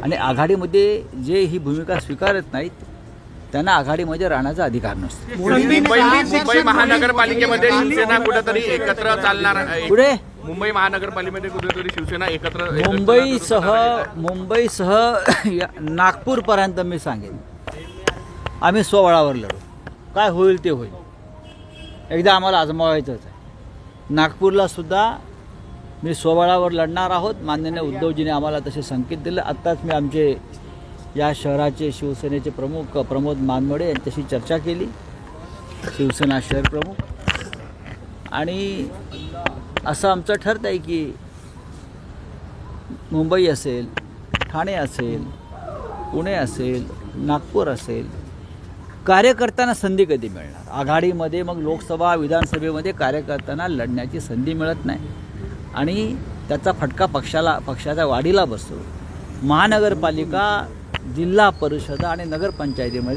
आणि आघाडीमध्ये जे ही भूमिका स्वीकारत नाहीत त्यांना आघाडीमध्ये राहण्याचा अधिकार नसतो. मुंबई महानगरपालिकेमध्ये शिवसेना कुठेतरी एकत्र चालणार आहे. पुढे मुंबई महानगरपालिकेमध्ये कुठेतरी शिवसेना एकत्र मुंबईसह नागपूरपर्यंत मी सांगेन आम्ही स्वबळावर लढू. काय होईल ते होईल. एकदा आम्हाला आजमावायचंच आहे. नागपूरला सुद्धा मी स्वबळावर लढणार आहोत. माननीय उद्धवजीने आम्हाला तसे संकेत दिले. आत्ताच मी आमचे या शहराचे शिवसेनेचे प्रमुख प्रमोद मानमोडे यांच्याशी चर्चा केली, शिवसेना शहर प्रमुख. आणि असं आमचं ठरतं आहे की मुंबई असेल, ठाणे असेल, पुणे असेल, नागपूर असेल, कार्यकर्त्यांना संधी कधी मिळणार. आघाडीमध्ये मग लोकसभा विधानसभेमध्ये कार्यकर्त्यांना लढण्याची संधी मिळत नाही आणि त्याचा फटका पक्षाच्या वाढीला बसतो. महानगरपालिका, जिल्हा परिषद आणि नगरपंचायतीमध्ये